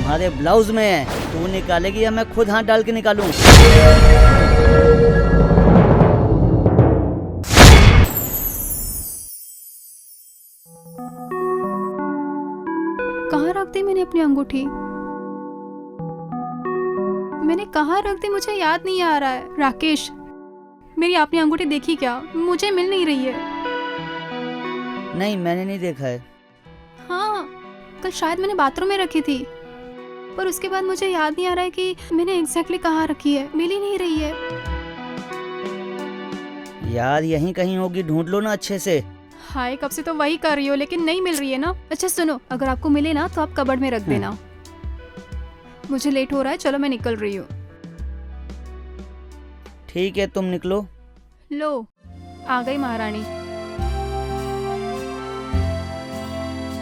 तुम्हारे ब्लाउज में है। तू निकालेगी या मैं खुद हाथ डाल के निकालूं? कहाँ रख दी मैंने अपनी अंगूठी? मैंने कहाँ रख दी मुझे याद नहीं आ रहा है। राकेश, मेरी आपने अंगूठी देखी क्या? मुझे मिल नहीं रही है। नहीं, मैंने नहीं देखा है। हाँ, कल शायद मैंने बाथरूम में रखी थी, पर उसके बाद मुझे याद नहीं आ रहा है कि मैंने एग्जैक्टली कहाँ रखी है। मिल ही नहीं रही है। यार यहीं कहीं होगी, ढूंढ लो ना अच्छे से। हाय, कब से तो वही कर रही हो लेकिन नहीं मिल रही है ना। अच्छा सुनो, अगर आपको मिले ना तो आप कबर्ड में रख देना। मुझे लेट हो रहा है, चलो मैं निकल रही हूँ। ठीक है, तुम निकलो। लो, आ गई महारानी।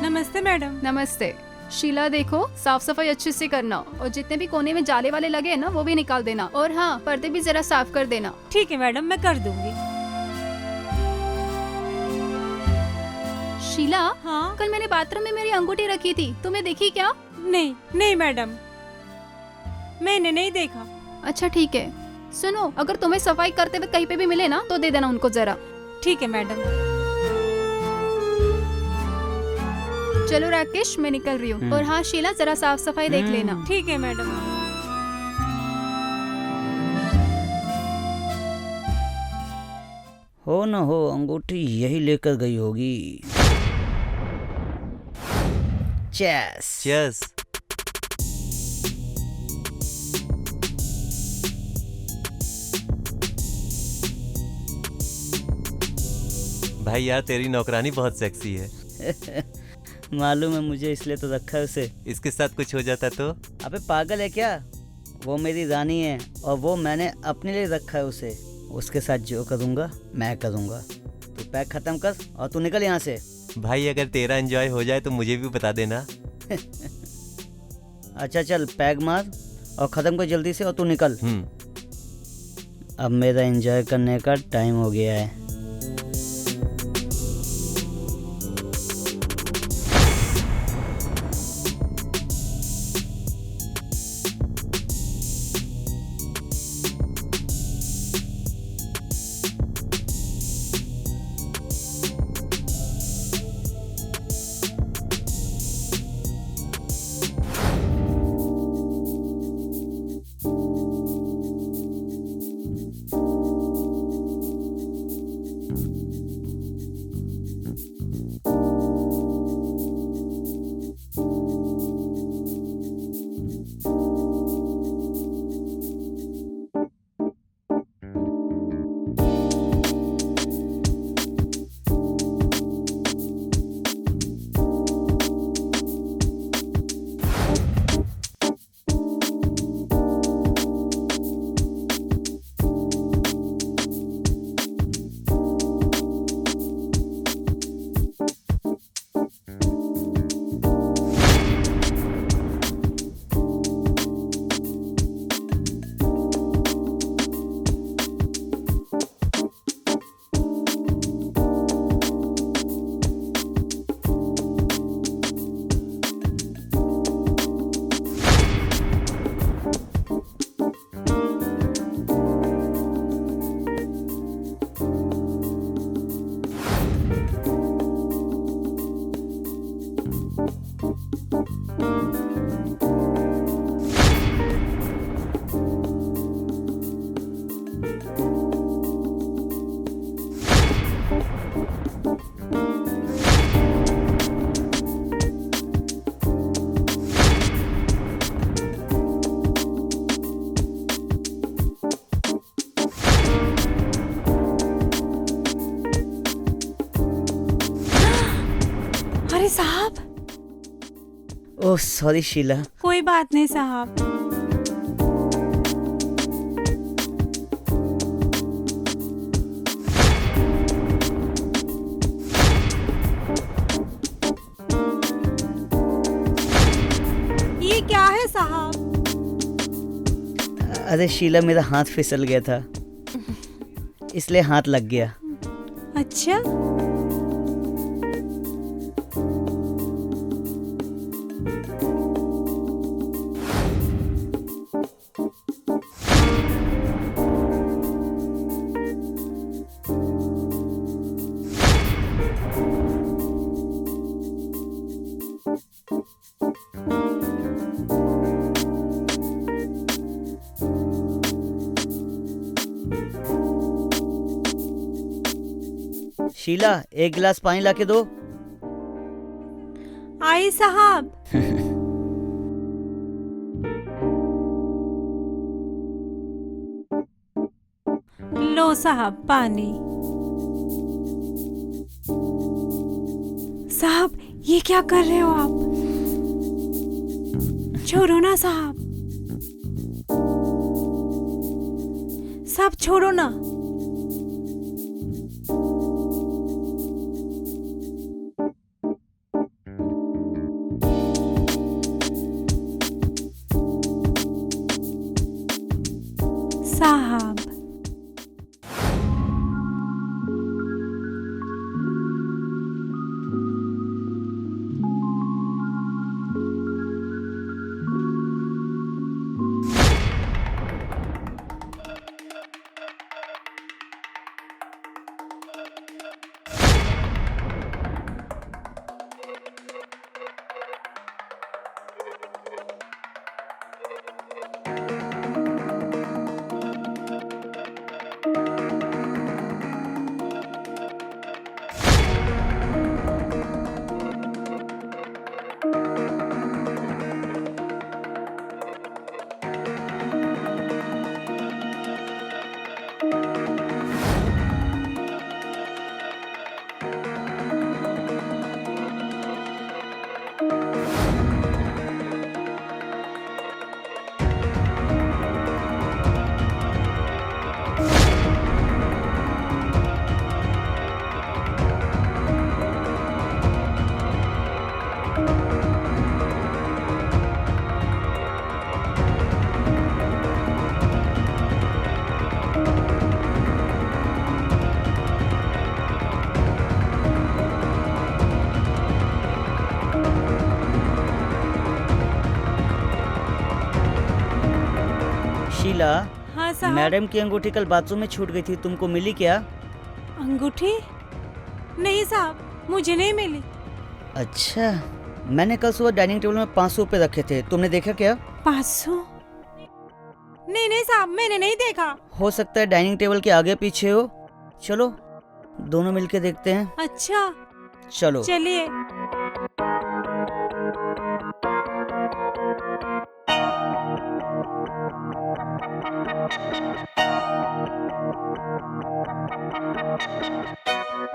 नमस्ते मैडम। नमस्ते। शीला देखो, साफ सफाई अच्छे से करना और जितने भी कोने में जाले वाले लगे हैं ना वो भी निकाल देना। और हाँ, पर्दे भी जरा साफ कर देना। ठीक है मैडम, मैं कर दूंगी। शीला, हाँ? कल मैंने बाथरूम में मेरी अंगूठी रखी थी, तुम्हें देखी क्या? नहीं नहीं मैडम, मैंने नहीं देखा। अच्छा ठीक है। सुनो, अगर तुम्हें सफाई करते हुए कहीं पे भी मिले ना तो दे देना उनको जरा। ठीक है मैडम। चलो राकेश, मैं निकल रही हूँ। और हाँ शीला, जरा साफ सफाई देख लेना। ठीक है मैडम। हो न हो अंगूठी यही लेकर गई होगी। चेस। चीयर्स। भाई यार, तेरी नौकरानी बहुत सेक्सी है। मालूम है मुझे, इसलिए तो रखा है उसे। इसके साथ कुछ हो जाता तो? अबे पागल है क्या? वो मेरी रानी है और वो मैंने अपने लिए रखा है उसे। उसके साथ जो करूँगा मैं करूँगा। तू पैक खत्म कर और तू निकल यहाँ से। भाई अगर तेरा एंजॉय हो जाए तो मुझे भी बता देना। अच्छा चल, पैक मार और ख़त्म कर जल्दी से और तू निकल। अब मेरा एंजॉय करने का टाइम हो गया है। अरे साहब। Oh sorry Sheila. कोई बात नहीं साहब। ये क्या है साहब? अरे शीला, मेरा हाथ फिसल गया था इसलिए हाथ लग गया। अच्छा। शीला, एक गिलास पानी लाके दो। आई साहब। लो साहब पानी। साहब ये क्या कर रहे हो आप? छोड़ो ना साहब। साहब छोड़ो ना। साहब शीला, हाँ साहब। मैडम की अंगूठी कल बाथरूम में छूट गई थी, तुमको मिली क्या? अंगूठी? नहीं साहब, मुझे नहीं मिली। अच्छा, मैंने कल सुबह डाइनिंग टेबल में 500 रुपए रखे थे, तुमने देखा क्या? 500? नहीं नहीं साहब, मैंने नहीं देखा। हो सकता है डाइनिंग टेबल के आगे पीछे हो। चलो दोनों मिलके देखते हैं। अच्छा चलो। चलिए।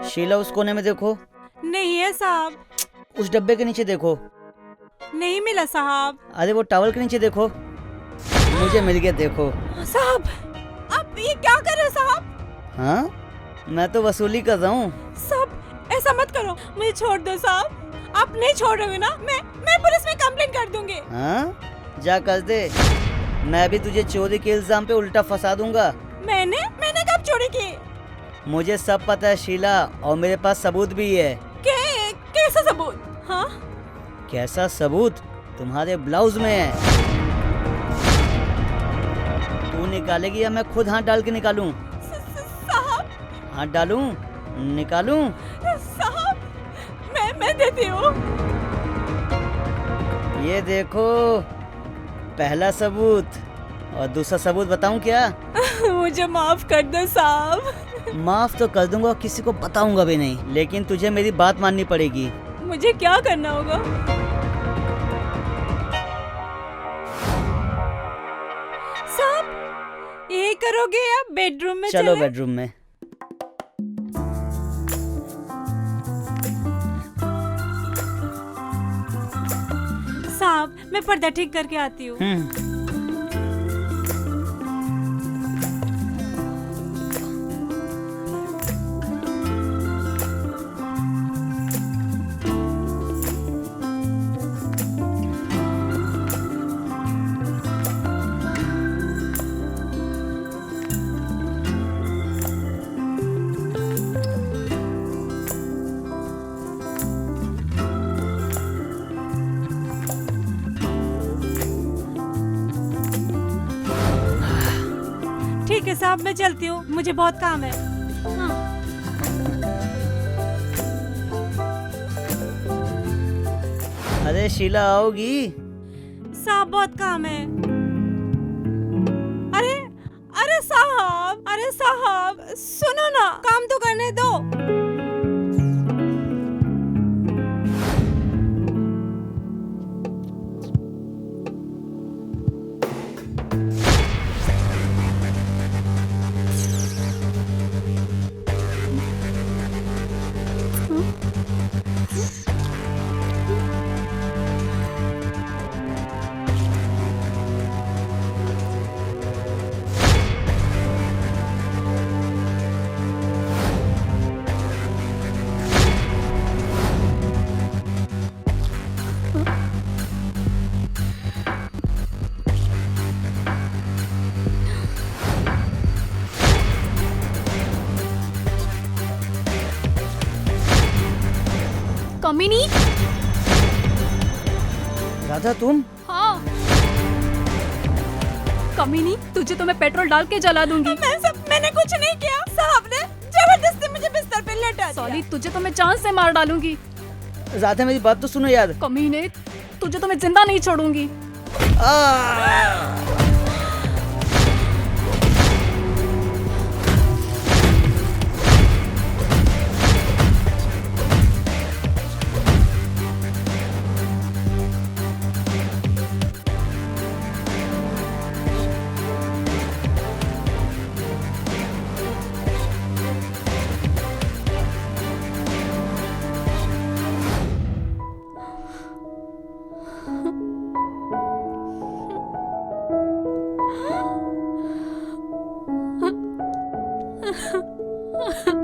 शीला, उस कोने में देखो। नहीं है साहब। उस डब्बे के नीचे देखो। नहीं मिला साहब। अरे वो टॉवल के नीचे देखो। मुझे मिल गया, देखो। साहब आप ये क्या कर रहे हो साहब? हाँ, मैं तो वसूली कर रहा हूँ। साहब ऐसा मत करो, मुझे छोड़ दो साहब। आप नहीं छोड़ोगे ना, मैं पुलिस में कंप्लेंट कर दूंगी। हाँ, जा कर दे। मैं भी तुझे चोरी के इल्जाम पे उल्टा फंसा दूंगा। मैंने कब चोरी की? मुझे सब पता है शीला, और मेरे पास सबूत भी है। कैसा सबूत? हाँ कैसा सबूत? तुम्हारे ब्लाउज में है। तू निकालेगी या मैं खुद हाथ डाल के निकालूं? साहब। हाथ डालूं? निकालूं? साहब मैं देती हूँ। ये देखो, पहला सबूत। और दूसरा सबूत बताऊं क्या? मुझे माफ कर दो साहब। माफ तो कर दूंगा, किसी को बताऊंगा भी नहीं, लेकिन तुझे मेरी बात माननी पड़ेगी। मुझे क्या करना होगा? साहब ये करोगे या बेडरूम में चलो चले? बेडरूम में। साहब मैं पर्दा ठीक करके आती हूँ। ठीक है साहब, मैं चलती हूँ, मुझे बहुत काम है। हाँ। अरे शीला, आओगी? साहब बहुत काम है। अरे साहब सुनो ना, काम तो करने दो। कमीनी। राधा तुम? हाँ कमीनी, तुझे तो मैं पेट्रोल डाल के जला दूंगी। मैंने कुछ नहीं किया। साहब ने जबरदस्ती मुझे बिस्तर पे लेटा दिया। सॉली, तुझे तो मैं जान से मार डालूंगी। राधा मेरी बात तो सुनो यार। कमीने, तुझे तो मैं जिंदा नहीं छोड़ूंगी। आ! Ha